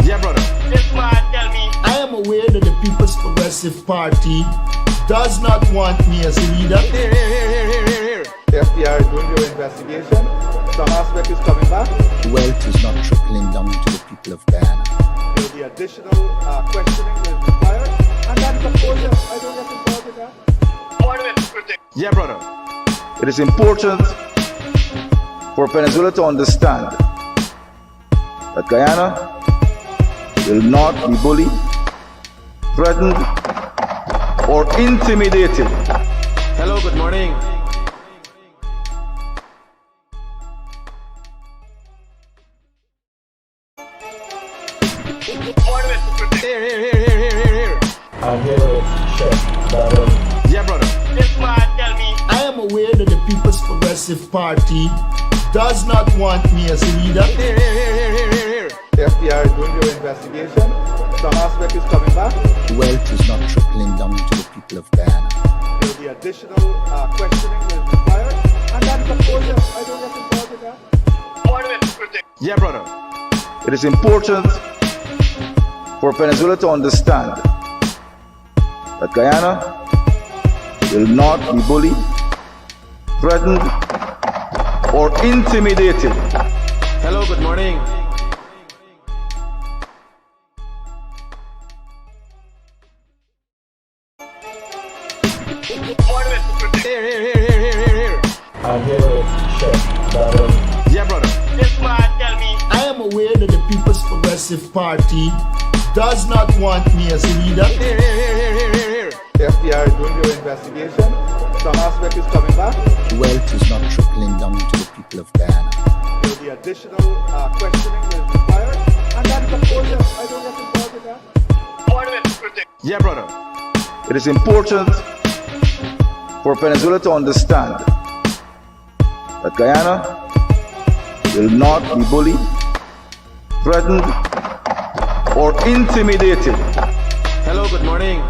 Yeah, brother. This man tell me. I am aware that the People's Progressive Party does not want me as a leader. Here. The FBI is doing your investigation. Some aspect is coming back. Wealth is not trickling down to the people of Guyana. There will be additional questioning that is required. And that is, of course, I don't get involved in that. Yeah, brother. It is important for Venezuela to understand that Guyana will not be bullied, threatened, or intimidated. Hello, good morning. Here. Yeah, brother. This man tell me. I am aware that the People's Progressive Party does not want me as a leader. Here. The FBI is doing your investigation. Some aspect is coming back. Wealth is not trickling down to the people of Guyana. There will be additional questioning that is required. And that is, of course, I don't get involved in that. Yeah, brother. It is important for Venezuela to understand that Guyana will not be bullied, threatened, or intimidated. Hello, good morning. Here. Yeah, brother. This man tell me. I am aware that the People's Progressive Party does not want me as a leader. Here. The FBI is doing your investigation. Some aspect is coming back. Wealth is not trickling down to the people of Guyana. There will be additional questioning that is required. And that is, of course, I don't get involved in that. Yeah, brother. It is important for Venezuela to understand that Guyana will not be bullied, threatened, or intimidated. Hello, good morning.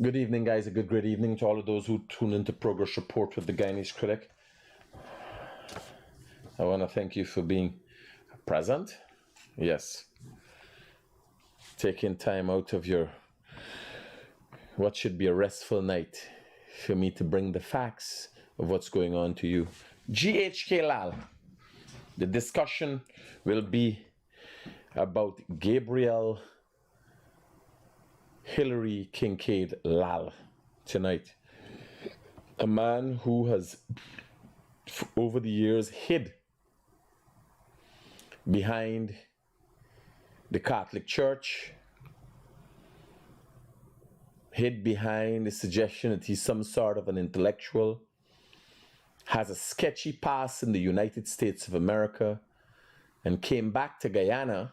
Good evening, guys. A great evening to all of those who tune into Progress Report with the Guyanese Critic. I want to thank you for being present. Yes. Taking time out of your what should be a restful night for me to bring the facts of what's going on to you. GHK Lall. The discussion will be about Gabriel Hillary Kincaid Lall tonight. A man who has, over the years, hid behind the Catholic Church, hid behind the suggestion that he's some sort of an intellectual, has a sketchy past in the United States of America, and came back to Guyana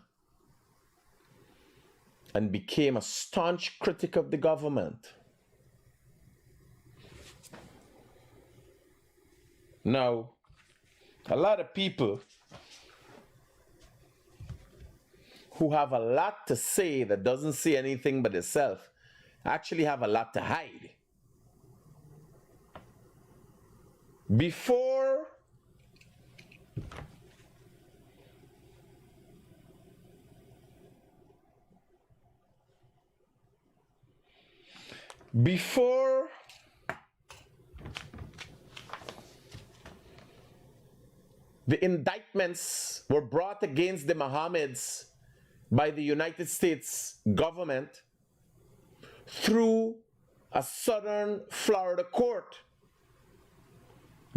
and became a staunch critic of the government. Now, a lot of people who have a lot to say that doesn't say anything but itself actually have a lot to hide. Before the indictments were brought against the Mohameds by the United States government through a southern Florida court.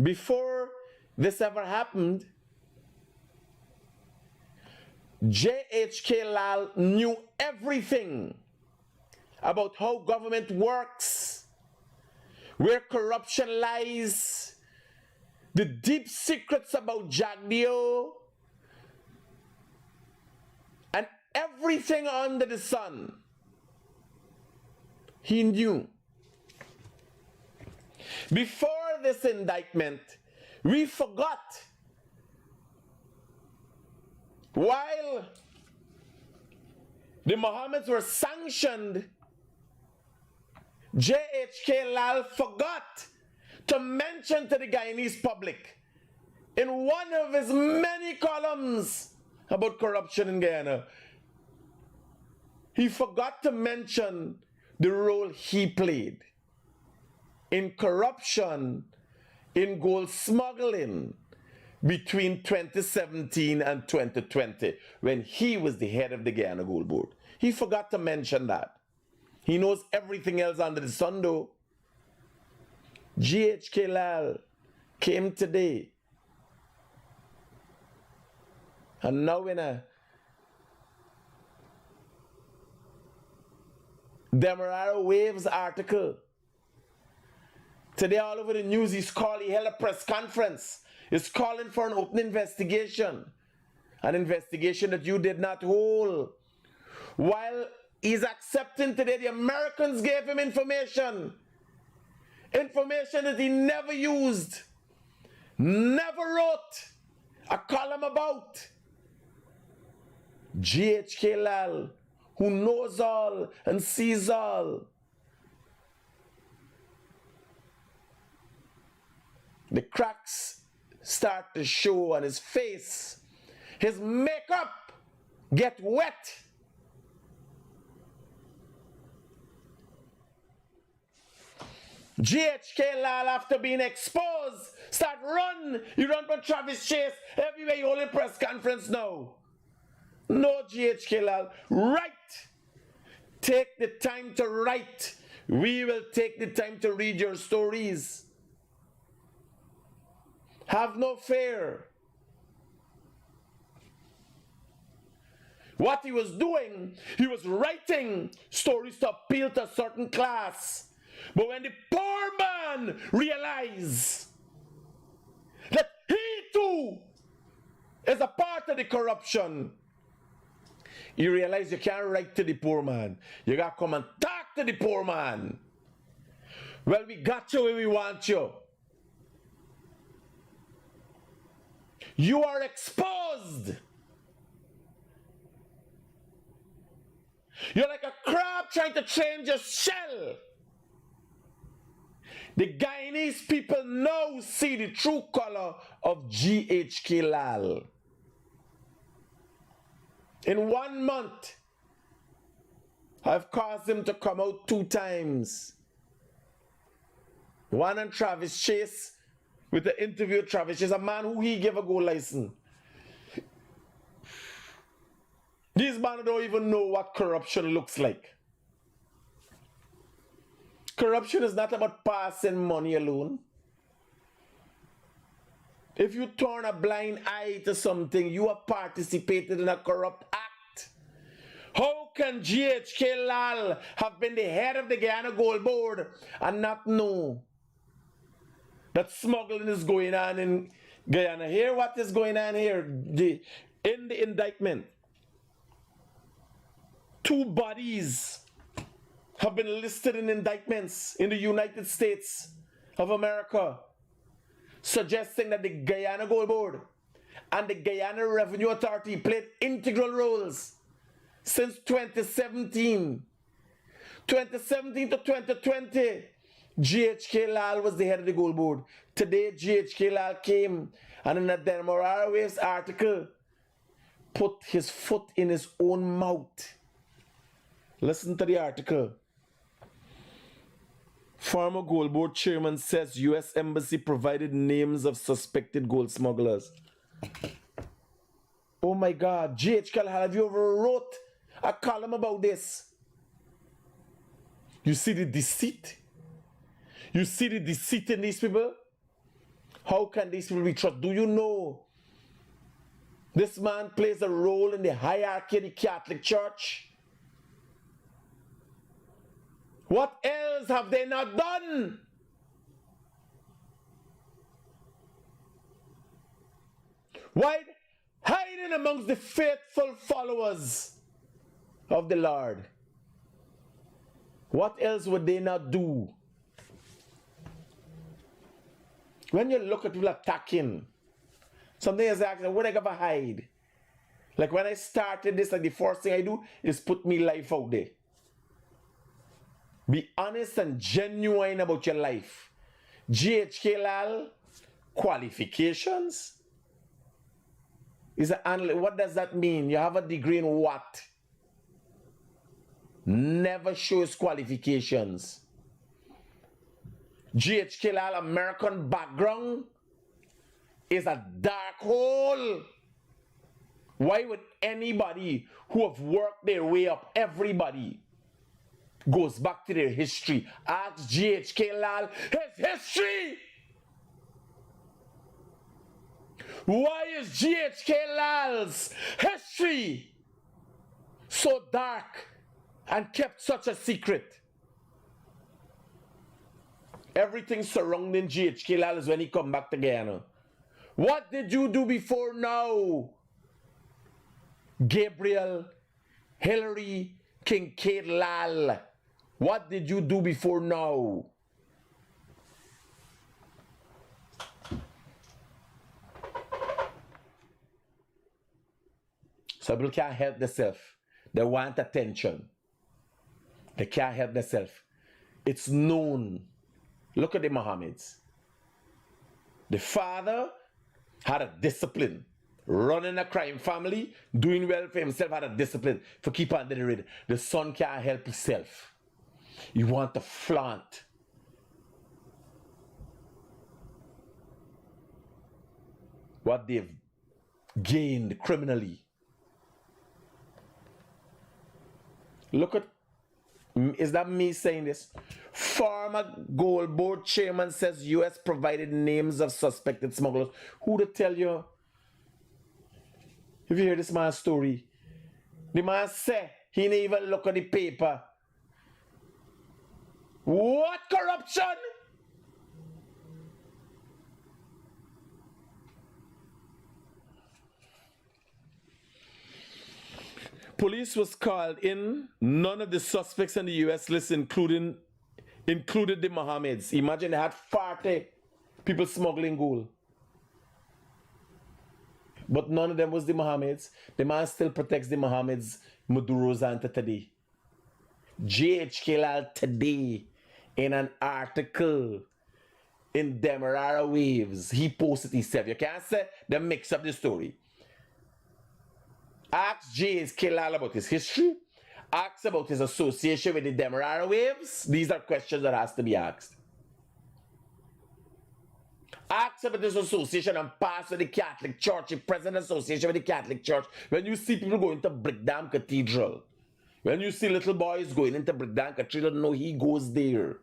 Before this ever happened, GHK Lall knew everything about how government works, where corruption lies, the deep secrets about Jagdeo, and everything under the sun. He knew. Before this indictment, we forgot. While the Mohammeds were sanctioned, GHK Lall forgot to mention to the Guyanese public in one of his many columns about corruption in Guyana, he forgot to mention the role he played in corruption, in gold smuggling between 2017 and 2020 when he was the head of the Guyana Gold Board. He forgot to mention that. He knows everything else under the sun though. GHK Lall came today and now in a Demerara Waves article today all over the news, he held a press conference. He's calling for an open investigation. An investigation that you did not hold. While he's accepting today, the Americans gave him information. Information that he never used. Never wrote a column about. GHK Lall, who knows all and sees all. The cracks start to show on his face. His makeup get wet. GHK Lall, after being exposed, start run. You run for Travis Chase everywhere. You hold a press conference now. No, GHK Lall, write. Take the time to write. We will take the time to read your stories. Have no fear. What he was doing, he was writing stories to appeal to a certain class. But when the poor man realized that he too is a part of the corruption, you realize you can't write to the poor man. You got to come and talk to the poor man. Well, we got you where we want you. You are exposed. You're like a crab trying to change your shell. The Guyanese people now see the true color of GHK Lall. In 1 month, I've caused him to come out 2 times. One on Travis Chase, with the interview of Travis Chase, a man who he gave a gold license. These men don't even know what corruption looks like. Corruption is not about passing money alone. If you turn a blind eye to something, you have participated in a corrupt act. How can GHK Lall have been the head of the Guyana Gold Board and not know that smuggling is going on in Guyana? Here, what is going on here? In the indictment, 2 bodies have been listed in indictments in the United States of America, suggesting that the Guyana Gold Board and the Guyana Revenue Authority played integral roles since 2017. 2017 to 2020, GHK Lall was the head of the Gold Board. Today, GHK Lall came and in a Demerara Waves article put his foot in his own mouth. Listen to the article. Former Gold Board chairman says U.S. Embassy provided names of suspected gold smugglers. Oh my God, GHK Lall, have you ever wrote a column about this? You see the deceit? You see the deceit in these people? How can these people be trusted? Do you know this man plays a role in the hierarchy of the Catholic Church? What else have they not done? Why hiding amongst the faithful followers of the Lord? What else would they not do? When you look at people attacking, something is asking, what I gotta hide? Like when I started this, like the first thing I do is put me life out there. Be honest and genuine about your life. GHK Lall, qualifications? He's an analyst. What does that mean? You have a degree in what? Never shows qualifications. GHK Lall, American background, is a dark hole. Why would anybody who have worked their way up, everybody goes back to their history? Ask GHK Lall his history. Why is GHK Lall's history so dark and kept such a secret? Everything surrounding GHK Lall is when he come back to Guyana. What did you do before now? Gabriel, Hillary, Kincaid Lall. What did you do before now? Some people can't help themselves. They want attention. They can't help themselves. It's known. Look at the Mohameds. The father had a discipline. Running a crime family, doing well for himself, had a discipline for keep under the radar. The son can't help himself. You want to flaunt. What they've gained criminally. Look at, is that me saying this? Former Gold Board chairman says U.S. provided names of suspected smugglers. Who to tell you? If you hear this man's story, the man say he didn't even look at the paper. What corruption? Police was called in. None of the suspects on the U.S. list included the Mohameds. Imagine they had 40 people smuggling gold. But none of them was the Mohameds. The man still protects the Mohameds, Maduro's until today. GHK Lall today, in an article in Demerara Waves, he posted himself. You can't say they mix up the story. Ask GHK Lall about his history. Ask about his association with the Demerara Waves. These are questions that has to be asked. Ask about this association and pass with the Catholic Church, the present association with the Catholic Church. When you see people going to Brickdam Cathedral, when you see little boys going into Brickdam Cathedral, no, he goes there.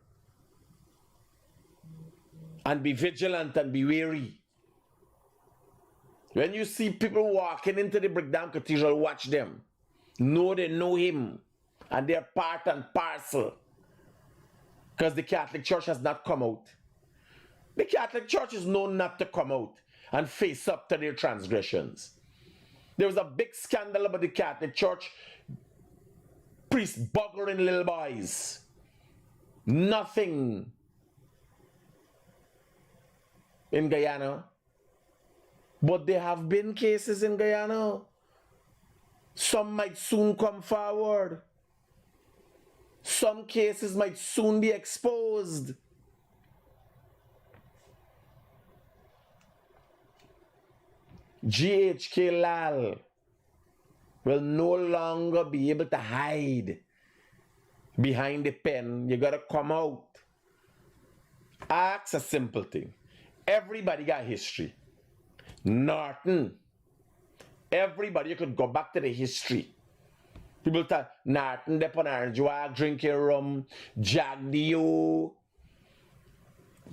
And be vigilant and be wary. When you see people walking into the Brickdam Cathedral, watch them. Know they know him. And they're part and parcel. Because the Catholic Church has not come out. The Catholic Church is known not to come out and face up to their transgressions. There was a big scandal about the Catholic Church. Priests buggering little boys. Nothing in Guyana. But there have been cases in Guyana. Some might soon come forward. Some cases might soon be exposed. GHK Lall will no longer be able to hide behind the pen. You gotta come out. Ask a simple thing. Everybody got history. Norton. Everybody, you could go back to the history. People tell Norton, Depon Orange Walk, drinking rum, Jagdio.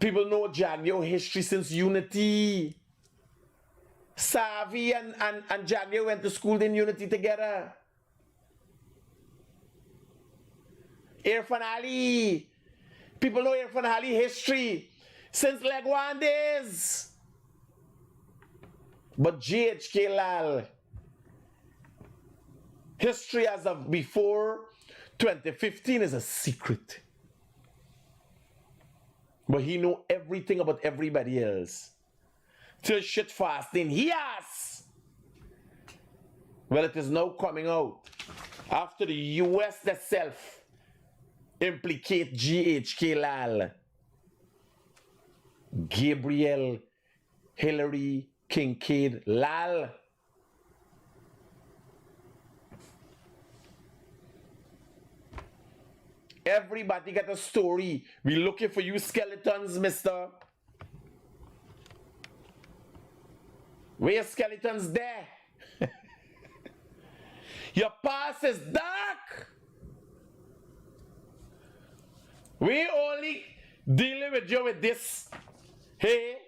People know Jagdio history since Unity. Savi and Jagdio went to school in Unity together. Irfan Ali. People know Irfan Ali history since Legwan days. But GHK Lall, history as of before 2015 is a secret. But he know everything about everybody else. Till shit fasting, yes! Well, it is now coming out after the US itself implicate GHK Lall, Gabriel, Hillary, Kincaid Lall. Everybody got a story. We looking for you skeletons, mister. Where your skeletons there? Your past is dark. We only dealing with you with this. Hey,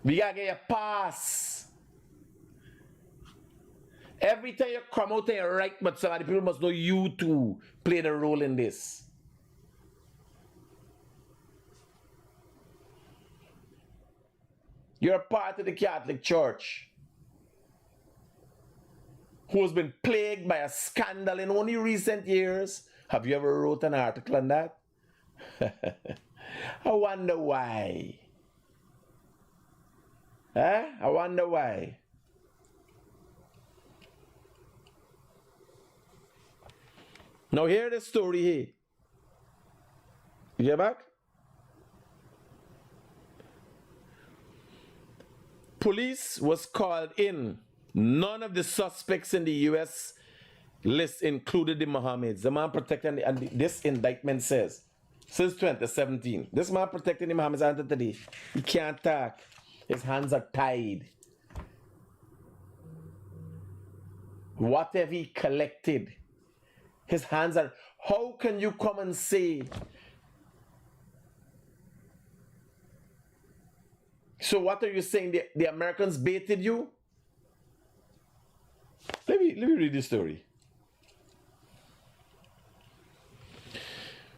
we gotta get your past. Every time you come out and you write, but somebody people must know you too played a role in this. You're a part of the Catholic Church who has been plagued by a scandal in only recent years. Have you ever wrote an article on that? I wonder why. Huh? I wonder why. Now hear the story here. You hear back? Police was called in. None of the suspects in the U.S. list included the Mohameds. The man protecting, and this indictment says, since 2017, this man protecting the Mohameds until today. He can't talk. His hands are tied. What have he collected? His hands are... How can you come and say... So what are you saying? The Americans baited you? Let me read this story.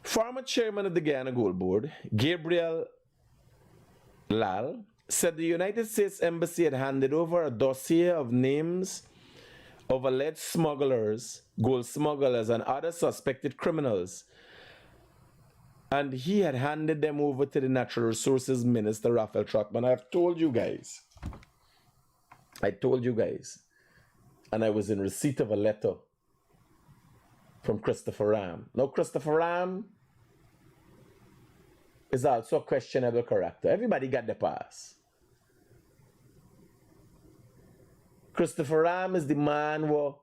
Former chairman of the Guyana Gold Board, Gabriel Lall, said the United States Embassy had handed over a dossier of names of alleged smugglers, gold smugglers, and other suspected criminals. And he had handed them over to the Natural Resources Minister, Raphael Trotman. I've told you guys. I told you guys. And I was in receipt of a letter from Christopher Ram. Now, Christopher Ram is also a questionable character. Everybody got the pass. Christopher Ram is the man who...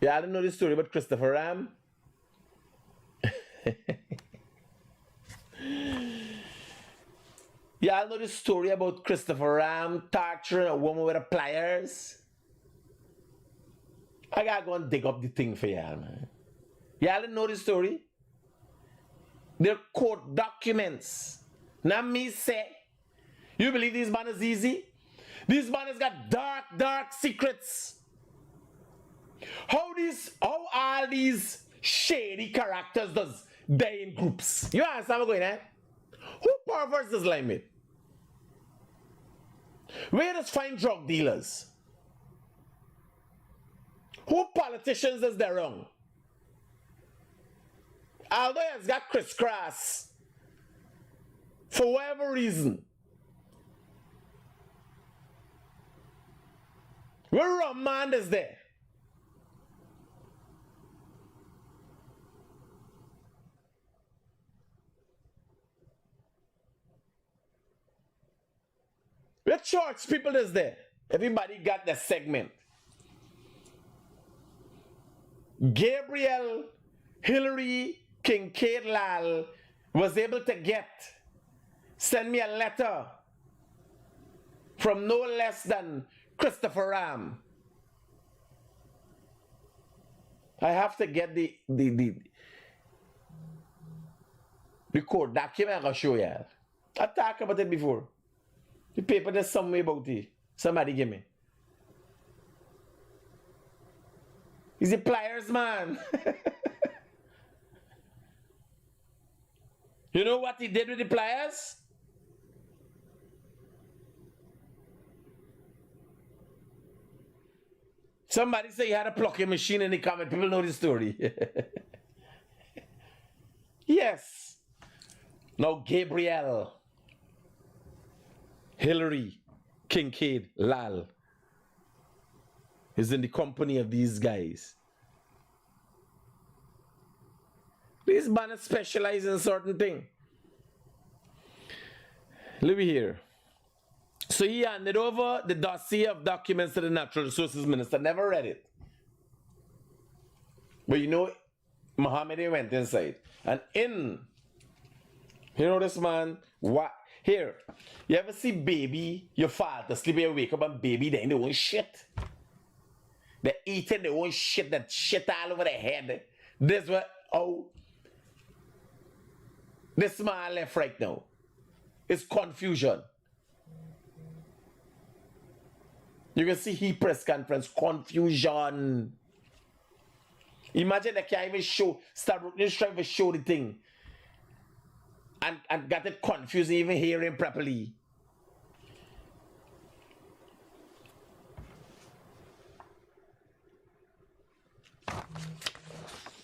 Yeah, I don't know the story about Christopher Ram. Y'all know the story about Christopher Ram torturing a woman with a pliers? I gotta go and dig up the thing for y'all, man. Y'all know the story? They're court documents. Not me say. You believe these man is easy? These man has got dark secrets. How all these shady characters does they in groups? You understand what I'm going at? Who perverts this limit? Where does find drug dealers? Who politicians is there wrong? Although has got crisscross for whatever reason. Where wrong man is there? Where church people is there? Everybody got their segment. Gabriel Hillary Kincaid Lall was able to send me a letter from no less than Christopher Ram. I have to get the court document. I'll show you. I talked about it before. The paper there's some way about it. Somebody give me. He's a pliers man. You know what he did with the pliers? Somebody say he had a plucking machine in the comment. People know the story. Yes. Now Gabriel Hillary Kincaid Lall is in the company of these guys. These men specialize in certain thing. Look here. So he handed over the dossier of documents to the Natural Resources Minister. Never read it. But you know, Mohammed went inside. And you know this man, what? Here, you ever see baby, your father sleep, you wake up and baby, they ain't doing shit. They're eating their own shit, that shit all over their head. This what, this man left right now. It's confusion. You can see he press conference, confusion. Imagine they can't even show, start just trying to show the thing. And got it confused, even hearing properly.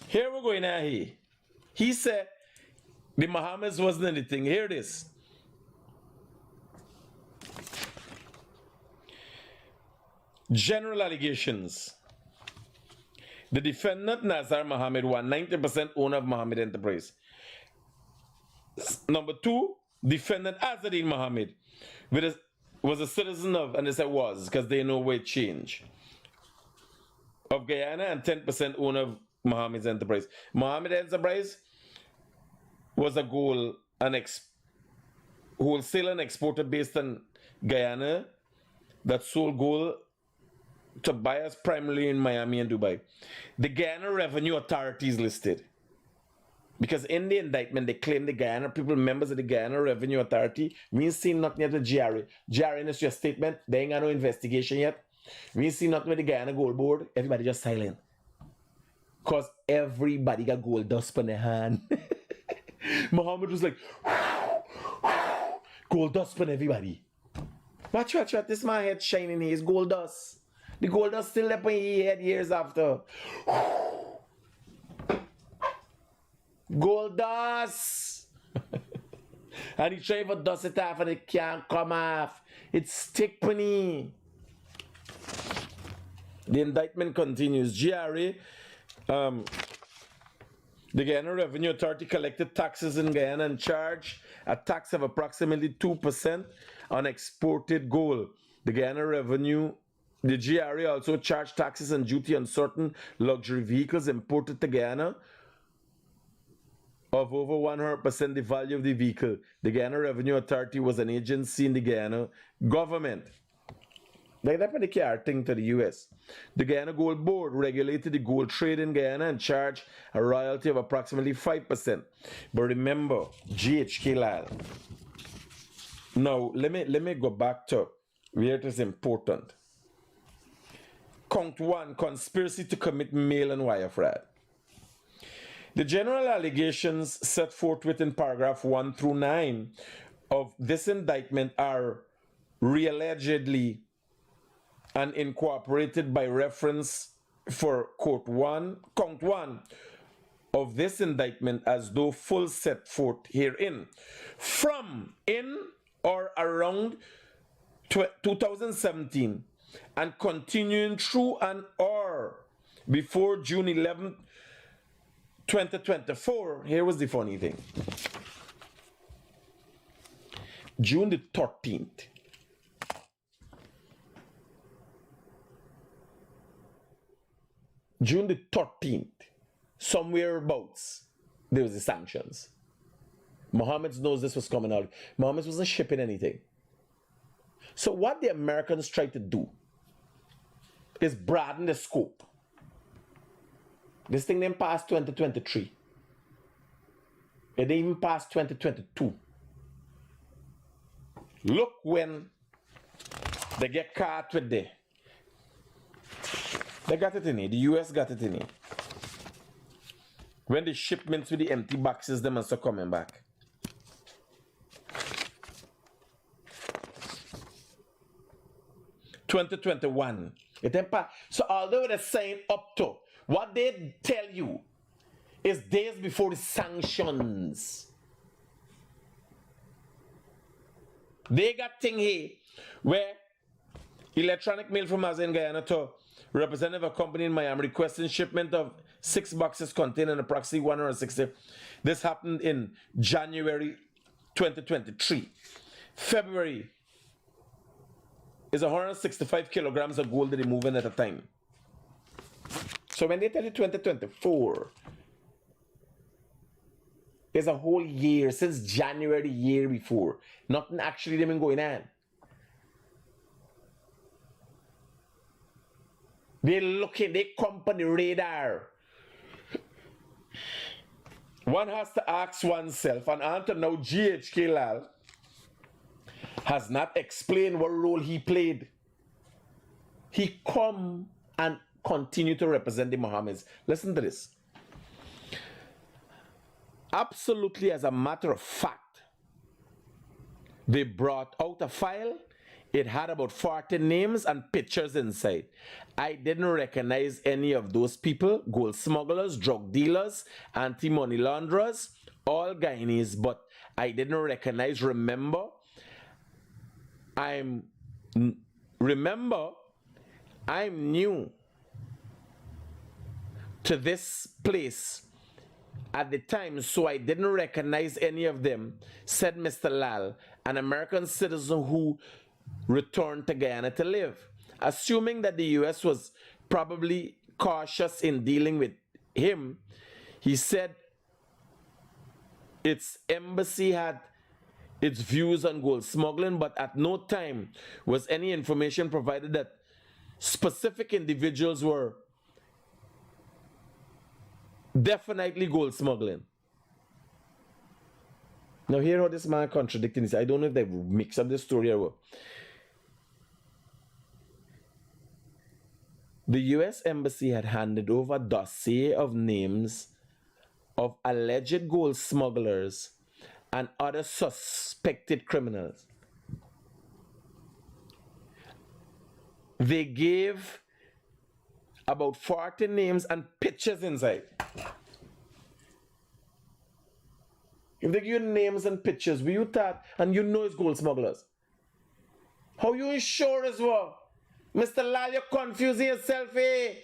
Here we're going at here. He said the Mohammeds wasn't anything. Here it is. General allegations. The defendant Nazar Mohammed, 90% owner of Mohammed Enterprise. Number 2, defendant Azadin Mohammed was a citizen of, and they said was, because they know where it changed, of Guyana and 10% owner of Mohammed's Enterprise. Mohammed Enterprise was a gold and wholesale and exporter based in Guyana that sold gold to buyers primarily in Miami and Dubai. The Guyana Revenue Authority is listed. Because in the indictment, they claim the Guyana people, members of the Guyana Revenue Authority, we ain't seen nothing yet with GRA. GRA is your statement, they ain't got no investigation yet. We ain't seen nothing with the Guyana Gold Board, everybody just silent. Because everybody got gold dust on their hand. Mohammed was like, gold dust on everybody. Watch, this man head shining here, it's gold dust. The gold dust still up on his head years after. Gold dust! And he try to dust it off and it can't come off. It's stick penny. The indictment continues. GRA, the Guyana Revenue Authority collected taxes in Guyana and charged a tax of approximately 2% on exported gold. The GRA also charged taxes and duty on certain luxury vehicles imported to Guyana of over 100% the value of the vehicle. The Guyana Revenue Authority was an agency in the Guyana government. Like that when they care thing to the US. The Guyana Gold Board regulated the gold trade in Guyana and charged a royalty of approximately 5%. But remember, GHK Lall. Now, let me go back to where it is important. Count 1, conspiracy to commit mail and wire fraud. The general allegations set forth within paragraph 1 through 9 of this indictment are reallegedly and incorporated by reference for count 1 of this indictment as though full set forth herein. From, in, or around 2017 and continuing through and or before June 11th, 2024, here was the funny thing. June the 13th. June the 13th, somewhere abouts, there was the sanctions. Mohammed knows this was coming out. Mohammed wasn't shipping anything. So what the Americans tried to do is broaden the scope. This thing then passed 2023. It didn't even pass 2022. Look when they get caught with the. They got it in here. The US got it in here. When the shipments with the empty boxes, them and so coming back. $2021. It didn't pass. So although they're saying up to, what they tell you is days before the sanctions. They got thing here where electronic mail from us in Guyana to representative of a company in Miami requesting shipment of 6 boxes containing approximately 160. This happened in January 2023. February is 165 kilograms of gold that they moving at a time. So when they tell you 2024, there's a whole year since January the year before. Nothing actually been going on. They looking, they come on the radar. One has to ask oneself, and until now, GHK Lall has not explained what role he played. He come and continue to represent the Mohameds. Listen to this. Absolutely, as a matter of fact, they brought out a file. It had about 40 names and pictures inside. I didn't recognize any of those people. Gold smugglers, drug dealers, anti-money launderers, all Guyanese, but I didn't recognize. Remember, I'm new to this place at the time, so I didn't recognize any of them, said Mr. Lall, an American citizen who returned to Guyana to live. Assuming that the US was probably cautious in dealing with him, he said its embassy had its views on gold smuggling, but at no time was any information provided that specific individuals were definitely gold smuggling. Now hear how this man contradicting this. I don't know if they mix up this story or what. The US Embassy had handed over a dossier of names of alleged gold smugglers and other suspected criminals. They gave about 40 names and pictures inside. If they give you names and pictures, will you thought, and you know it's gold smugglers? How you sure as well? Mr. Lall, you're confusing yourself, eh?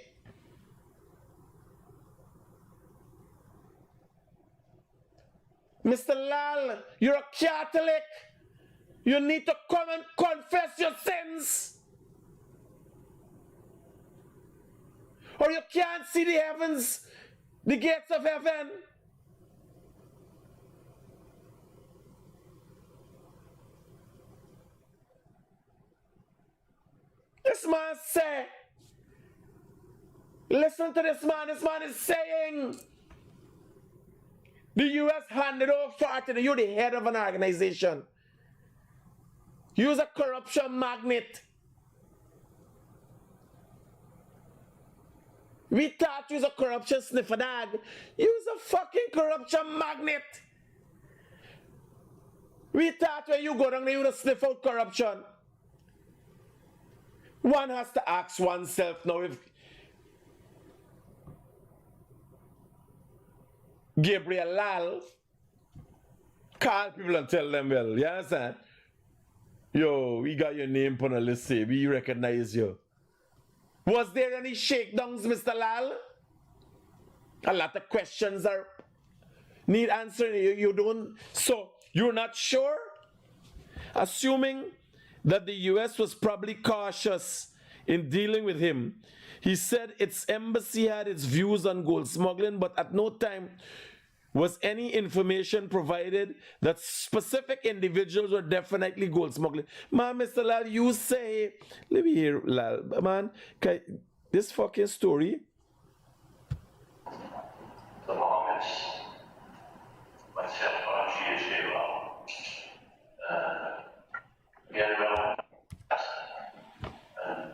Mr. Lall, you're a Catholic. You need to come and confess your sins. Or you can't see the heavens, the gates of heaven. This man say, listen to this man is saying, the US handed over 40, you're the head of an organization. You're a corruption magnet. We thought you was a corruption sniffer dog. You was a fucking corruption magnet. We thought when you go down there, you would sniff out corruption. One has to ask oneself now if Gabriel Lall call people and tell them, well, you understand? Yo, we got your name on the list, say, we recognize you. Was there any shakedowns, Mr. Lall? A lot of questions are need answering. You don't, so you're not sure? Assuming that the US was probably cautious in dealing with him, he said its embassy had its views on gold smuggling, but at no time was any information provided that specific individuals were definitely gold smuggling. Man, Mr. Lall, you say, let me hear, Lall, man, this fucking story. The Mohameds, myself, GHK Lall, get around and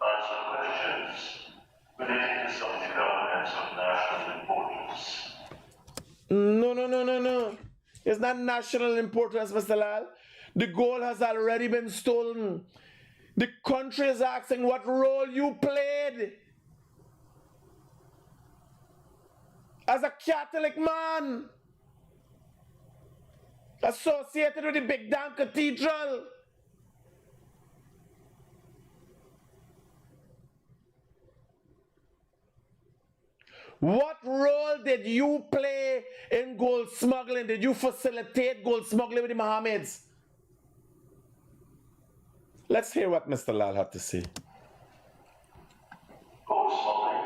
answer questions relating to some developments of national importance. No. It's not national importance, Mr. Lall. The gold has already been stolen. The country is asking what role you played as a Catholic man associated with the Big Damn Cathedral. What role did you play in gold smuggling? Did you facilitate gold smuggling with the Mohameds? Let's hear what Mr. Lall had to say. Gold smuggling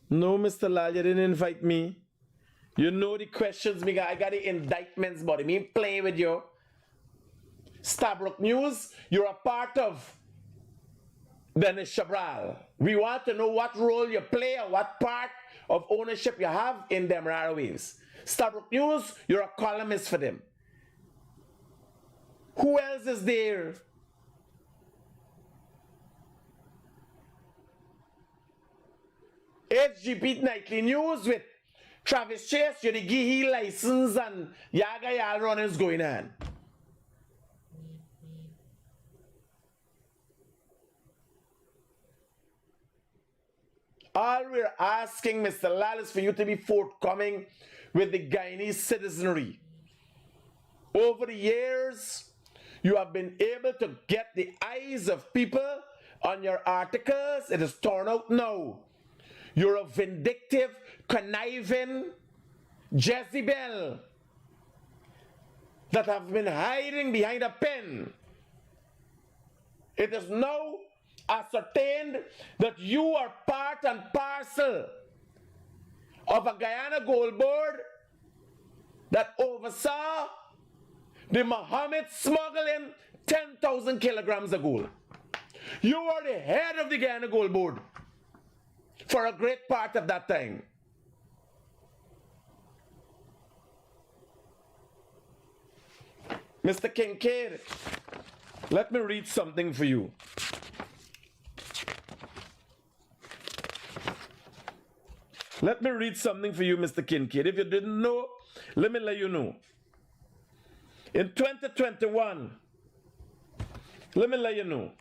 No, Mr. Lall, you didn't invite me. You know the questions me got. I got the indictments, buddy. Me ain't playing with you. Stabrook News, you're a part of Dennis Chabral. We want to know what role you play or what part of ownership you have in them rare waves. Stabrook News, you're a columnist for them. Who else is there? HGP Nightly News with Travis Chase, you're the GHK license and yaga yal runnings going on. All we're asking, Mr. Lall, is for you to be forthcoming with the Guyanese citizenry. Over the years, you have been able to get the eyes of people on your articles. It is torn out now. You're a vindictive, conniving Jezebel that have been hiding behind a pen. It is now ascertained that you are part and parcel of a Guyana Gold Board that oversaw the Mohameds smuggling 10,000 kilograms of gold. You are the head of the Guyana Gold Board for a great part of that time. Mr. Kincaid, let me read something for you. Let me read something for you, Mr. Kincaid. If you didn't know, let me let you know. In 2021, let me let you know.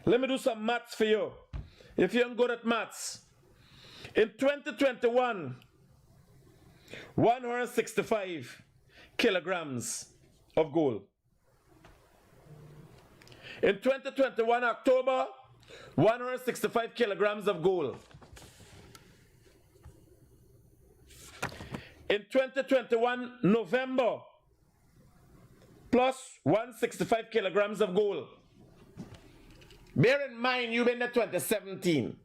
Let me do some maths for you. If you're good at maths. In 2021, 165 kilograms of gold. In 2021, October, 165 kilograms of gold. In 2021, November, plus 165 kilograms of gold. Bear in mind, you've been there 2017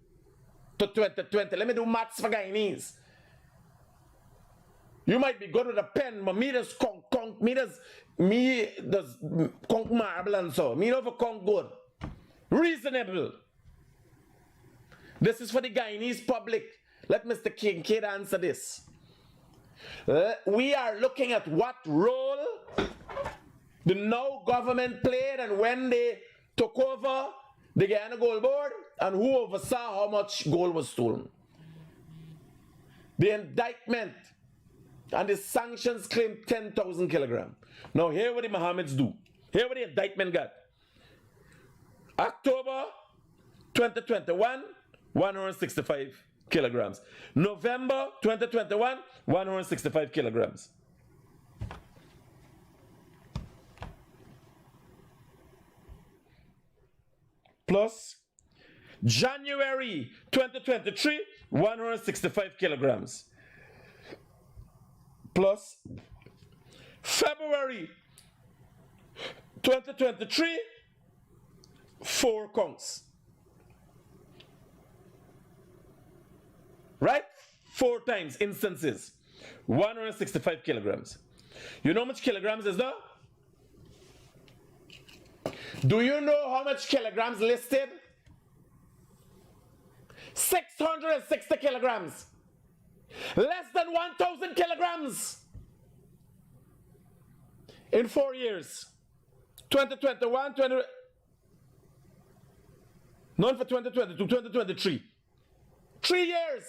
to 2020. Let me do maths for Guyanese. You might be good with a pen, but me does conk, me does conk marble and so. Me don't conk good. Reasonable. This is for the Guyanese public. Let Mr. Kincaid answer this. We are looking at what role the now government played and when they took over the Guyana Gold Board and who oversaw how much gold was stolen. The indictment and the sanctions claim 10,000 kilograms. Now here what the Mohameds do. Here what the indictment got. October 2021, 165 kilograms. November 2021, 165 kilograms. Plus January 2023, 165 kilograms. Plus February 2023, 4 conchs. Right? 4 times instances. 165 kilograms. You know how much kilograms is that? Do you know how much kilograms listed? 660 kilograms. Less than 1,000 kilograms. In 4 years. 2021, none for 2022, 2023. 3 years.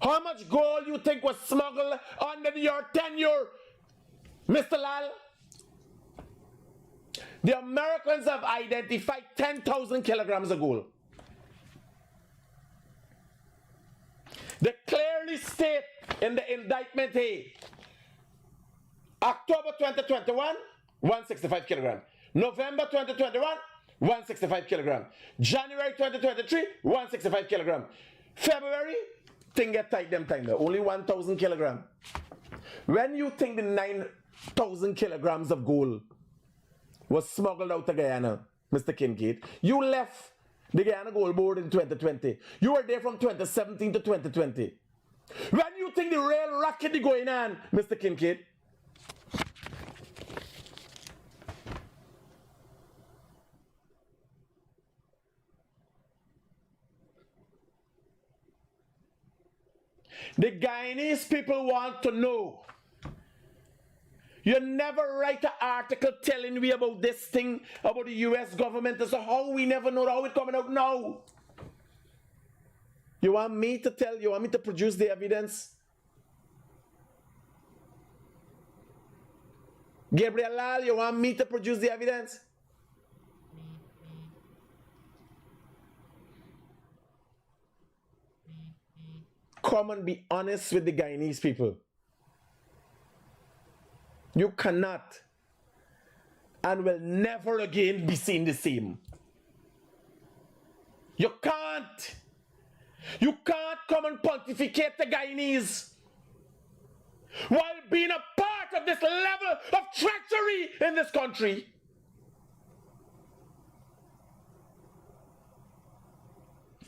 How much gold you think was smuggled under your tenure, Mr. Lall? The Americans have identified 10,000 kilograms of gold. They clearly state in the indictment, hey, October 2021, 165 kilograms. November 2021, 165 kilograms. January 2023, 165 kilograms. February, thing get tight them time there. Only 1,000 kilograms. When you think the 9,000 kilograms of gold was smuggled out of Guyana, Mr. Kincaid, you left The Guyana Gold Board in 2020. You were there from 2017 to 2020. When you think the real racket is going on, Mr. Kincaid? The Guyanese people want to know. You never write an article telling me about this thing, about the US government, so how we never know how it's coming out now. You want me to tell, you want me to produce the evidence? Gabriel Lall, you want me to produce the evidence? Come and be honest with the Guyanese people. You cannot and will never again be seen the same. You can't. You can't come and pontificate the Guyanese while being a part of this level of treachery in this country.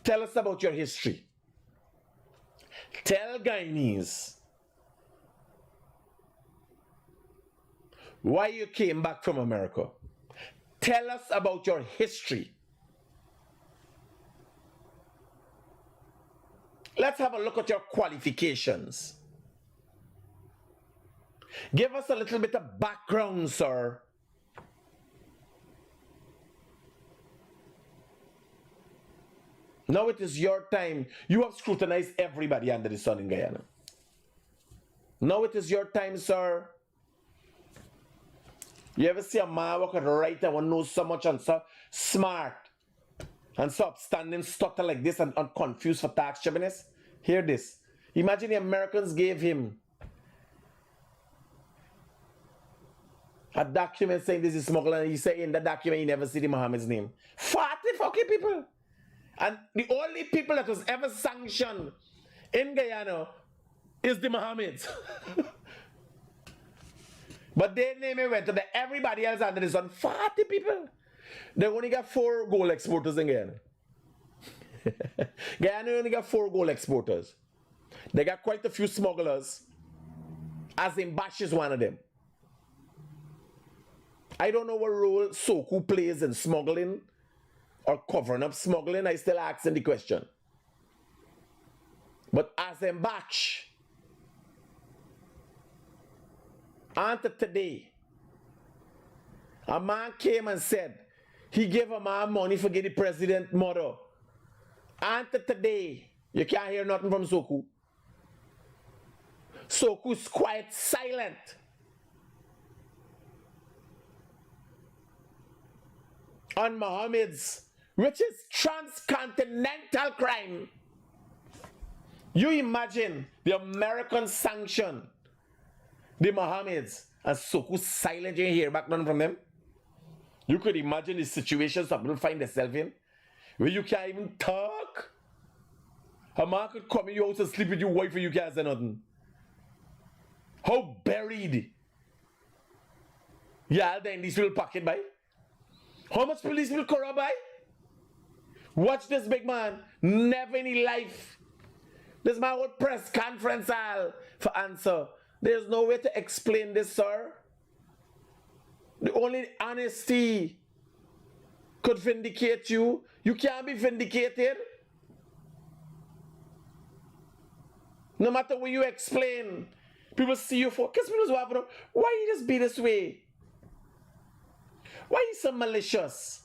Tell us about your history. Tell Guyanese why you came back from America. Tell us about your history. Let's have a look at your qualifications. Give us a little bit of background, sir. Now it is your time. You have scrutinized everybody under the sun in Guyana. Now it is your time, sir. You ever see a man who can write and one knows so much and so smart and so upstanding stutter like this and confused for tax chippiness? Hear this. Imagine the Americans gave him a document saying this is smuggling, and he said in the document he never see the Mohameds name. 40 fucking people. And the only people that was ever sanctioned in Guyana is the Mohameds. But their name went to everybody else under the sun. 40 people. They only got 4 gold exporters in Guyana. Guyana only got 4 gold exporters. They got quite a few smugglers. As in Bash is one of them. I don't know what role Soku plays in smuggling or covering up smuggling. I still asking the question. But as in Bash, until today, a man came and said he gave a man money for getting the president mother. Until today, you can't hear nothing from Soku. Soku's quite silent. On Mohameds, which is transcontinental crime. You imagine the American sanction the Mohameds and Soku silent. You hear back none from them. You could imagine the situations some people find themselves in where you can't even talk. A man could come in your house and sleep with your wife and you can't say nothing. How buried y'all in this little pocket by? How much police will corrupt by? Watch this big man. Never in his life. This man would press conference hall for answer. There's no way to explain this, sir. The only honesty could vindicate you. You can't be vindicated. No matter what you explain, people see you for. Because people say, why you just be this way? Why you so malicious?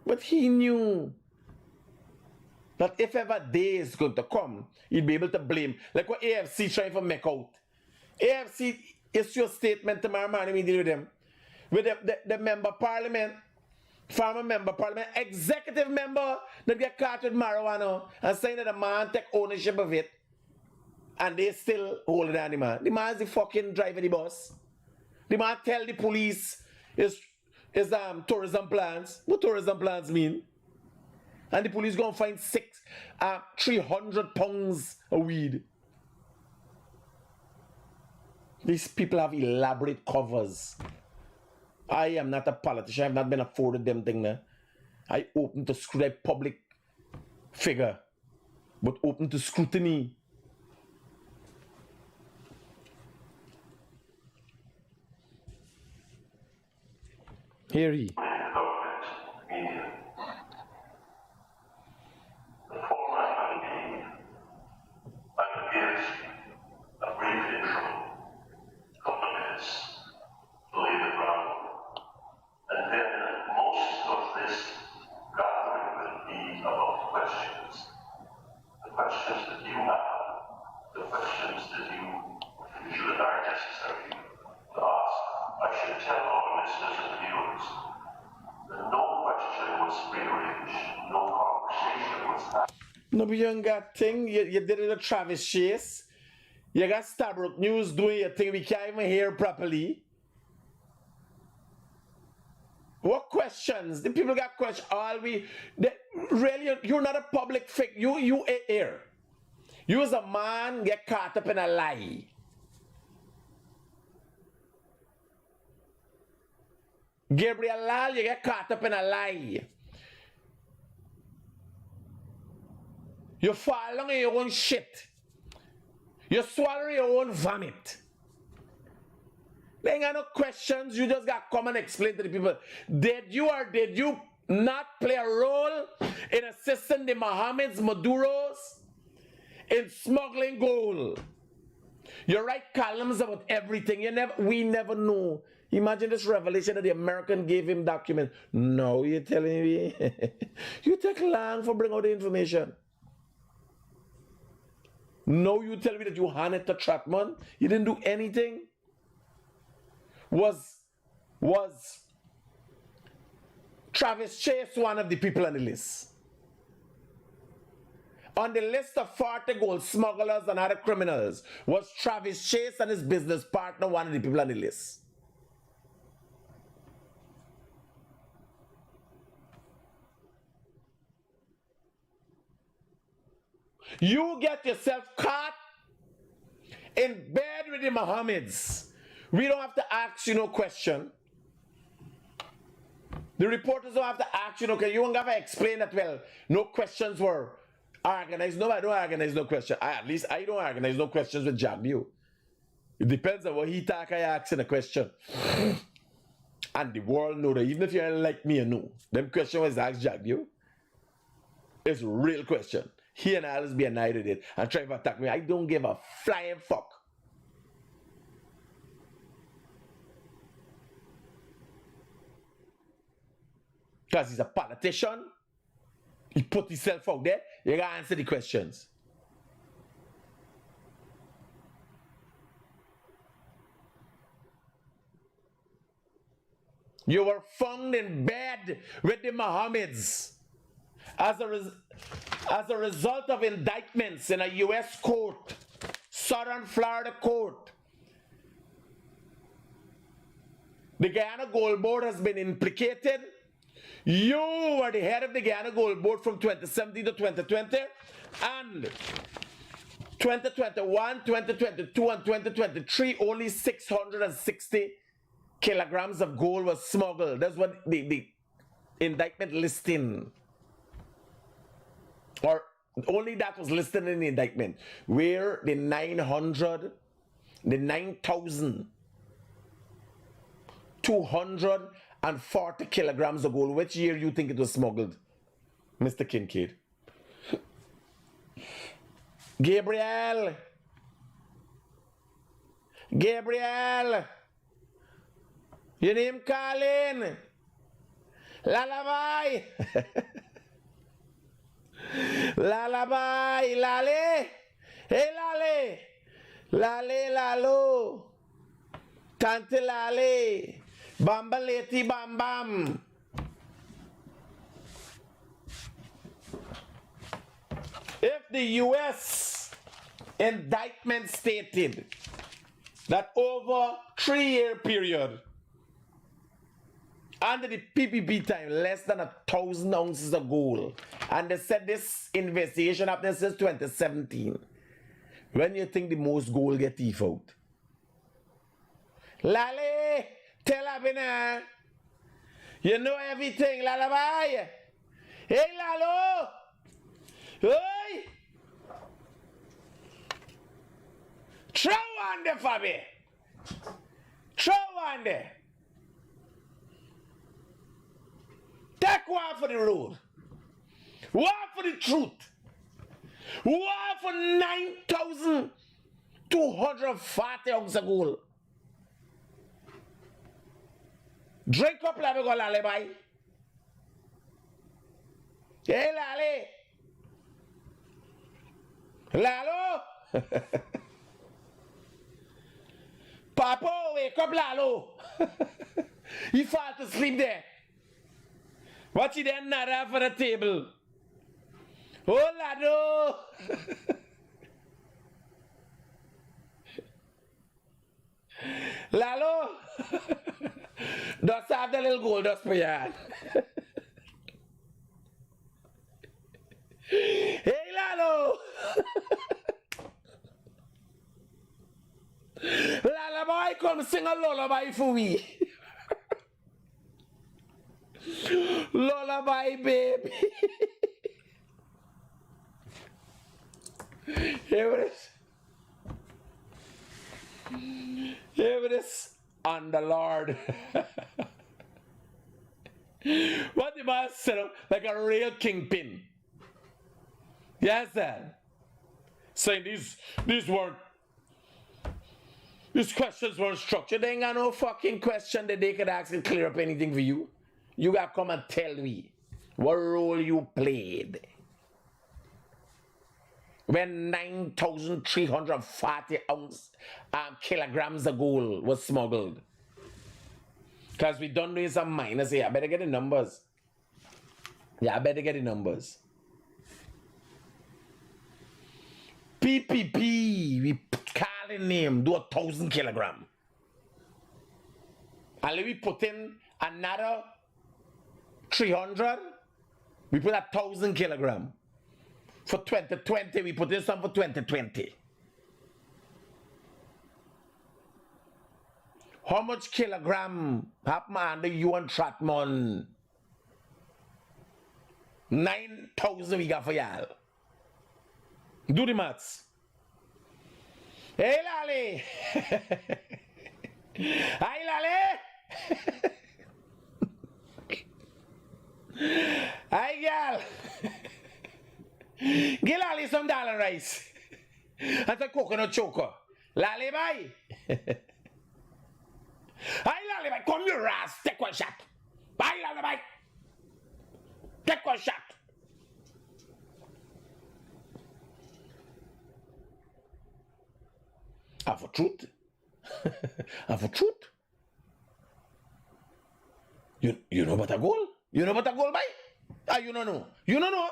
But he knew that if ever day is going to come, he'd be able to blame. Like what AFC trying to make out. AFC issue a statement tomorrow morning, we deal with them. With the member parliament, former member parliament, executive member that get caught with marijuana and saying that the man take ownership of it. And they still holding on the man. The man is the fucking driver, the boss. The man tell the police his tourism plans. What tourism plans mean? And the police gonna find 300 pounds of weed. These people have elaborate covers. I am not a politician. I've not been afforded them thing now. I open to scrutiny, public figure, but open to scrutiny. Hear ye. The government, the media. The format I gave, I will give a brief intro, couple of minutes, to lay the ground, and then most of this gathering will be about questions. The questions that you have, the questions that you feel that are necessary to ask. I should tell our listeners and viewers that no question was prearranged, no conversation was had. No, but you ain't got thing. You did it a Travis Chase. You got Stabrook News doing your thing. We can't even hear properly. What questions? The people got questions. Really, you're not a public figure. You here. You as a man get caught up in a lie. Gabriel Lall, you get caught up in a lie. You fall along in your own shit. You swallow your own vomit. There ain't got no questions. You just got to come and explain to the people. Did you or did you not play a role in assisting the Mohameds, Maduros in smuggling gold? You write columns about everything. We never know. Imagine this revelation that the American gave him documents. No, you're telling me. You take long for bring out the information. No, you tell me that you handed to Trotman. You didn't do anything. Was Travis Chase one of the people on the list? On the list of 40 gold smugglers and other criminals, was Travis Chase and his business partner one of the people on the list? You get yourself caught in bed with the Mohameds. We don't have to ask you no question. The reporters don't have to ask you no question. You won't have to explain that well. No questions were organized. No, I don't organize no question. At least I don't organize no questions with Jagview. It depends on what he talk, I ask in a question. And the world know that even if you ain't like me, you know. Them question was asked Jagview. It's a real question. He and Alice be annihilated it and try to attack me. I don't give a flying fuck. Because he's a politician. He put himself out there. You gotta answer the questions. You were found in bed with the Mohameds as a result of indictments in a U.S. court, Southern Florida court. The Guyana Gold Board has been implicated. You were the head of the Guyana Gold Board from 2017 to 2020, and 2021, 2022, and 2023, only 660 kilograms of gold was smuggled. That's what the indictment listing. Or only that was listed in the indictment. Where the 9,240 kilograms of gold. Which year you think it was smuggled, Mr. Kincaid? Gabriel! Your name Colin! Lullaby! Lullaby! Lale! Hey Lale! Lale Lalo! Tante Lale! Bamba Leti Bam Bam! If the U.S. indictment stated that over 3-year period, under the PPP time, less than 1,000 ounces of gold, and they said this investigation happened since 2017, when you think the most gold get thief out? Lale, tell Abina, you know everything, Lullaby. Hey, Lalo! Hey! Throw on there, Fabi! Throw on there! Take one for the road. One for the truth. One for 9,240 ounces of gold. Drink up, la go lale bye. Hey, Lale! Lalo! Papa, wake up, Lalo! He fall to sleep there. Watch it then, nada for the table. Oh, Lado! Lalo! Just have the little gold dust for your hand. Hey, Lalo! Lullaby, come sing a lullaby for me. Lullaby, baby. Here it is. Here it is. On the Lord. What the man set up like a real kingpin. Yes, sir. Saying these questions weren't structured. They ain't got no fucking question that they could ask and clear up anything for you. You gotta come and tell me what role you played when 9,340 kilograms of gold was smuggled. Because we done doing some minus here. I better get the numbers. Yeah, I better get the numbers. PPP, we call the name, do 1,000 kilogram. And we put in another 300, we put 1,000 kilogram. For 2020, we put in some for 2020. How much kilogram have man the you and Tratmon? 9,000 we got for y'all. Do the maths. Hey, Lale. Hi, Lale. Hi, girl. Give Lale some dollar rice. And a coconut choker. Lale, bye. Hi, Lale, bye. Come your ass. Take one shot. Bye, Lale, bye. Take one shot. For truth. For truth. You know about a goal? You know about a goal, bye? You don't know. You don't know.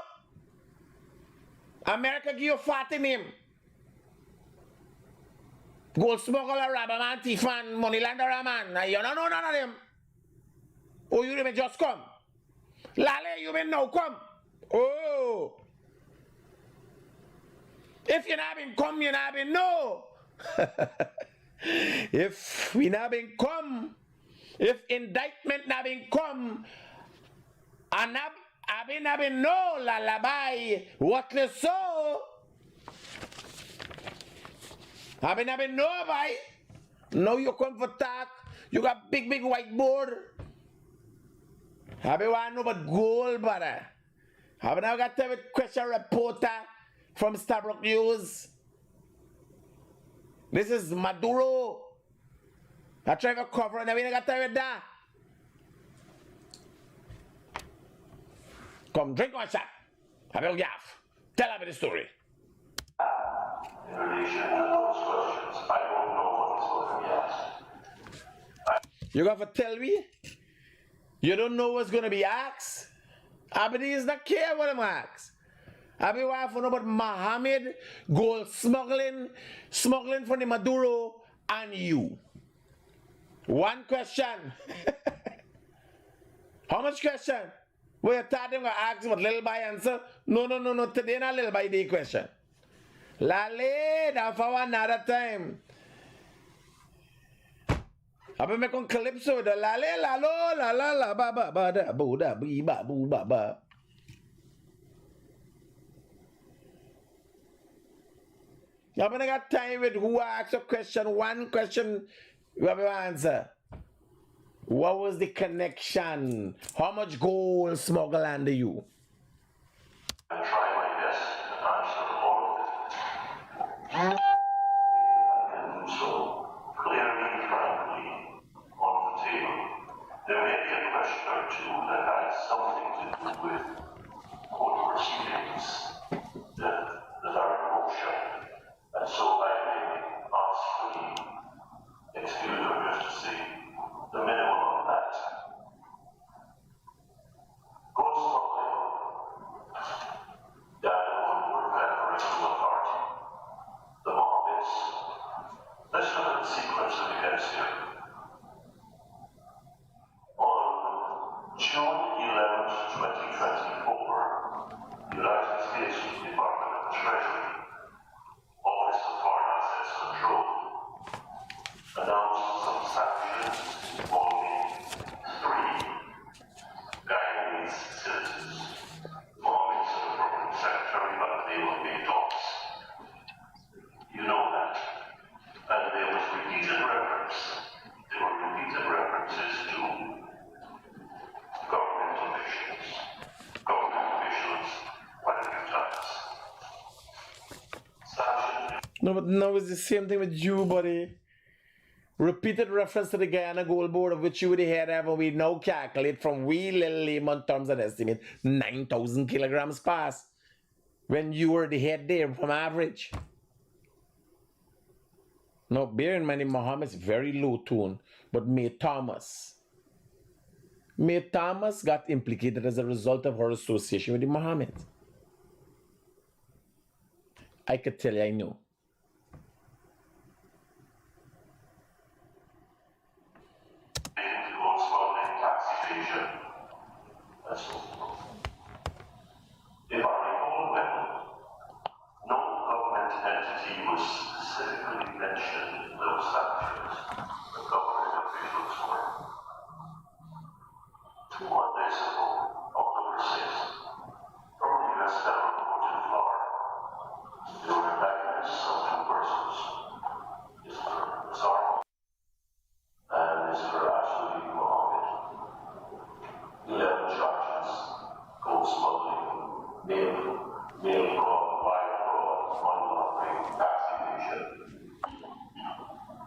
America give you 40 name. Gold smuggler, robber man, thief man, money launderer man. You don't know none of them. Oh, you may just come. Lale, you may now come. Oh. If you not been come, you not been no. If we not been come, if indictment not been come, and I been no lullaby, what the so? I been no by. Now you come for talk. You got big whiteboard. I been want no but gold, brother. I been now got to have a question reporter from Starbuck News. This is Maduro. I try to cover and I got to have that. Come drink one shot. I will gaff. Tell me the story. In relation to those questions, I don't know what is going to be asked. You got to tell me? You don't know what's going to be asked? Abdi is not care what I'm asked. Abdi want to know about Mohamed, gold smuggling from the Maduro, and you. One question. How much question? Well, you thought them going to ask what little by answer? No. Today not little by day question. Lale, that for another time. I've been making calypso, the lale, lalo, la la la, ba ba ba da, bo da, bee ba boo ba ba. You haven't got time with who asks a question. One question, you have your answer. What was the connection? How much gold smuggled under you? I try my best to answer all of it. And so, clearly, frankly, on the table, there may be a question or two that has something to do with court proceedings that are in motion. And so I may ask for the excuse or just to say the minimum of that. Gold smuggling, that on board that original authority, the Mohameds. Let's look at the sequence of events here. On June 11th, 2024, the United States Department of the Treasury, Office of Foreign Assets Control, announced some sanctions involving 3 Guyanese citizens. Mohameds and the Foreign Secretary, but they will be dogs. You know that. And there was repeated reference. There were repeated references to government officials quite a few times. Sanctions. No, but now it's the same thing with you, buddy. Repeated reference to the Guyana Gold Board, of which you would hear ever we now calculate from we little layman terms and estimate 9,000 kilograms pass when you were the head there from average. Now, bear in mind, Mohammed's very low tone, but May Thomas got implicated as a result of her association with the Mohammeds. I could tell you, I know. Gold smuggling, tax evasion, and so forth. If I recall well, no government entity was specifically mentioned in those sanctions. The government officials were. 2 Mondays ago, October 6th, from the U.S. Federal Court in Florida, there were indictments of 2 persons. Mr. Nazar and Mr. Ashley Mohammed. 11 charges: gold smuggling, mail fraud, wire fraud, money laundering, tax evasion.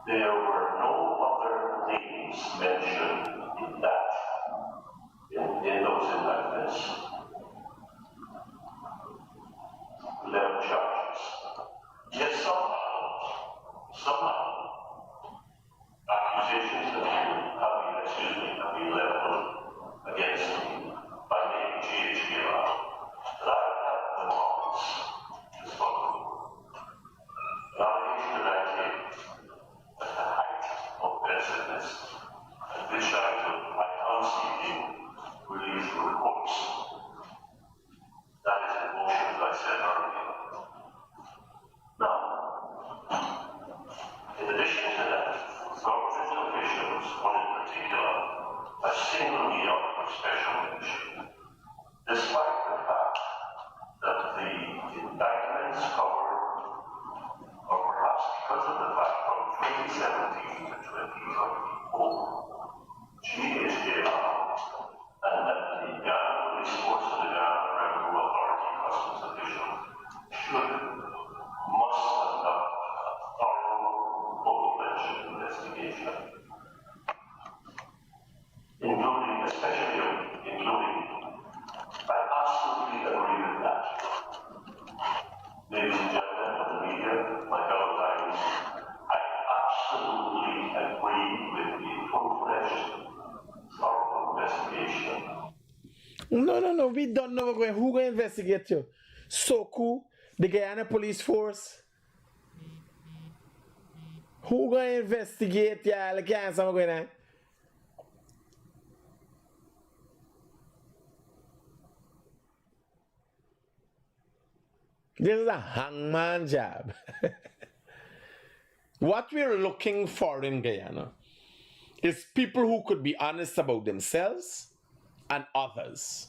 There were no other names mentioned in those indictments. 11 charges. Yet somehow, accusations have been leveled against me by name GHK Lall that I have helped the Mohameds to smuggle. An allegation that I take at the height of offensiveness, and which I can't see being released to the courts. That is in motion, as I said earlier. Now, in addition to that, government officials, one in particular, have singled me out for special mention, despite the fact that the indictments cover, or perhaps because of the fact from 2017 to 2024, GHK Lall and that the Ghana Police Force and the Ghana Revenue Authority customs officials must conduct a thorough, full-fledged investigation, including, I absolutely agree with that. Ladies and gentlemen of the media, my fellow Lions, I absolutely agree with the full-fledged, thorough investigation. No, we don't know who going to investigate you. Soku, the Guyana Police Force. Who going to investigate you? Like, yeah, someone going to. This is a hangman job. What we're looking for in Guyana is people who could be honest about themselves and others.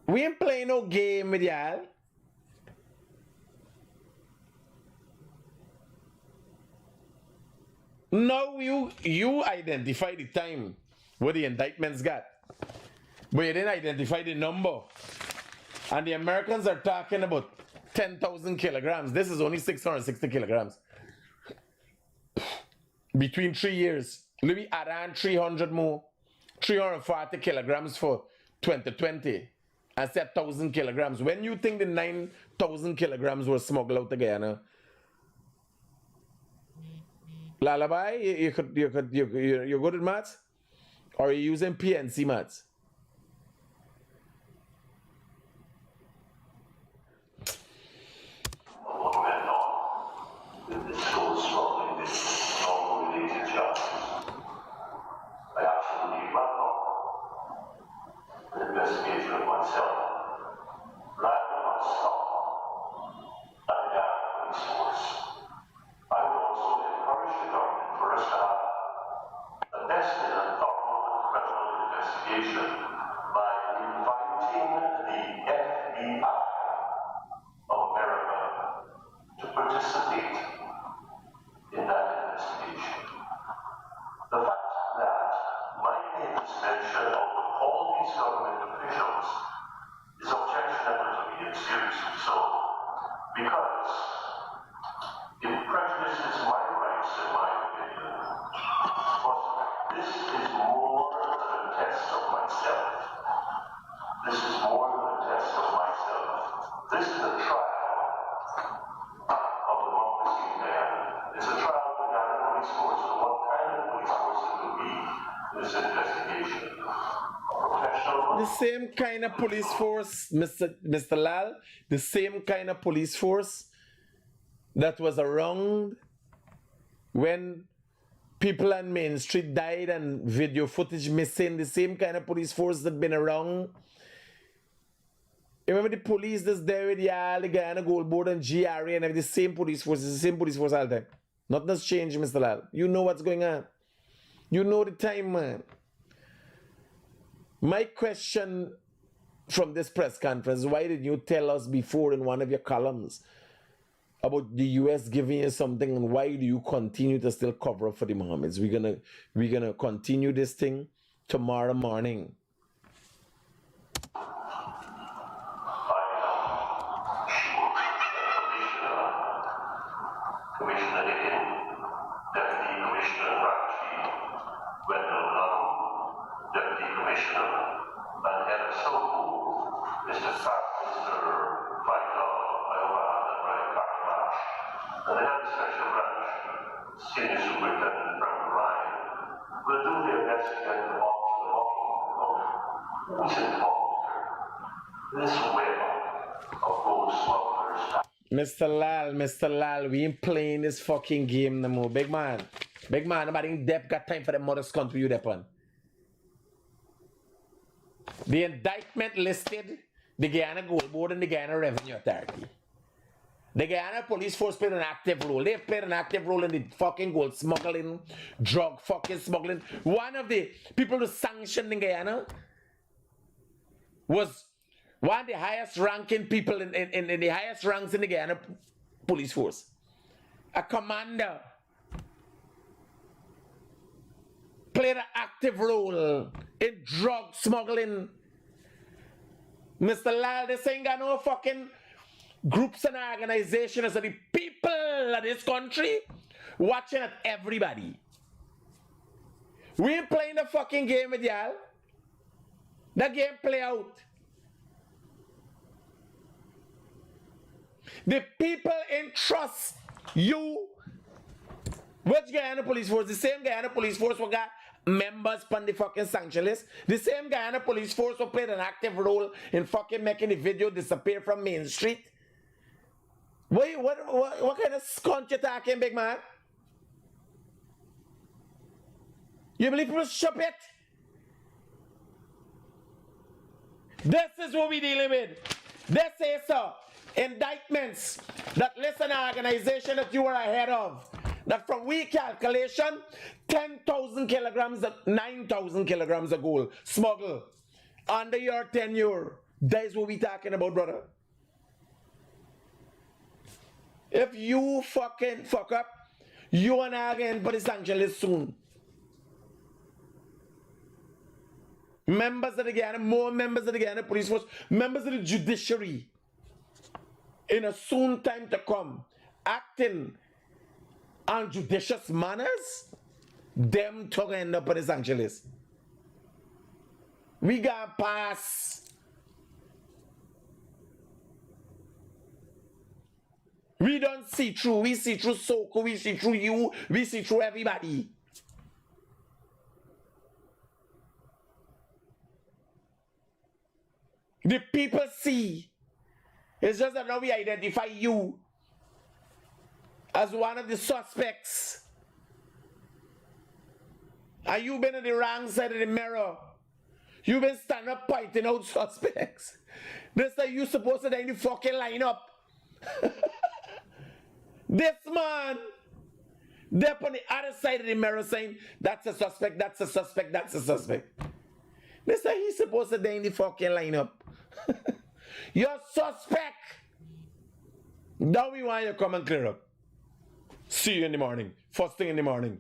We ain't playing no game with y'all. Now you identify the time where the indictments got, but you didn't identify the number. And the Americans are talking about 10,000 kilograms. This is only 660 kilograms. Between 3 years, Louis add on 300 more, 340 kilograms for 2020. I said 1,000 kilograms. When you think the 9,000 kilograms were smuggled out to Guyana, Lullaby, you're good at maths? Or are you using PNC maths? Mohamed with the school smuggling business, all related charges. I absolutely ran off an investigation of myself. But I will not stop at the police force. I would also encourage the government for us to have a vested and thorough and credible investigation by inviting the FBI of America to participate in that investigation. The fact that my name is mentioned of all these government officials is objectionable to me, and seriously so, because it prejudices my rights, in my opinion. But this is more than a test of myself. This is more than a test of myself. This is a trial of democracy in Guyana. It's a trial of the Guyana police force and what kind of police force it will be in this investigation. A professional. The same kind of police force, Mr. Lall, the same kind of police force that was around when people on Main Street died and video footage missing, the same kind of police force that been around. You remember the police that's there with the Guyana Gold Board and GRA and everything, the same police force, it's the same police force all the time. Nothing has changed, Mr. Lall. You know what's going on. You know the time, man. My question from this press conference, why did you tell us before in one of your columns about the US giving you something, and why do you continue to still cover up for the Mohameds? We're gonna continue this thing tomorrow morning. Commissioner Hicken, Deputy Commissioner Rachi, Wendell Lunn, Deputy Commissioner, and Head of SOCO, Mr. Faisal, I hope I have that right, Karimash, and the Head of Special Branch, Senior Superintendent Frank Ryan, will do their best to get the ball to the bottom of who's involved here. This web of gold smugglers. Mr. Lall, we ain't playing this fucking game no more. Big man, nobody in depth got time for the mother's country you dep on. The indictment listed the Guyana Gold Board and the Guyana Revenue Authority. The Guyana Police Force played an active role. They've played an active role in the fucking gold smuggling, drug fucking smuggling. One of the people who sanctioned in Guyana was one of the highest ranking people in the highest ranks in the Guyana Police Force. A commander. Played an active role in drug smuggling. Mr. Lall, this ain't got no fucking groups and organizations of the people of this country watching at everybody. We ain't playing the fucking game with y'all. The game play out. The people entrust you. Which Guyana Police Force? The same Guyana Police Force who got members on the fucking sanction list. The same Guyana Police Force who played an active role in fucking making the video disappear from Main Street. Wait, what kind of scunt you talking, big man? You believe people shop it? This is what we dealing with. This is indictments that list an organization that you were ahead of. That from we calculation, 10,000 kilograms, 9,000 kilograms of gold smuggled under your tenure. That is what we talking about, brother. If you fucking fuck up, You and I again for the sanctions soon. Members of the Ghana, more members of the Ghana police force, members of the judiciary, in a soon time to come, acting on judicious manners, them to end up on the sanctions. We got pass. We don't see through. We see through Soko. We see through you. We see through everybody. The people see. It's just that now we identify you as one of the suspects. And you've been on the wrong side of the mirror. You've been standing up pointing out suspects. This is you supposed to be in the fucking lineup. This man, they're on the other side of the mirror saying, that's a suspect, that's a suspect, that's a suspect. This is he's supposed to be in the fucking lineup. You're suspect. Now we want you to come and clear up. See you in the morning. First thing in the morning.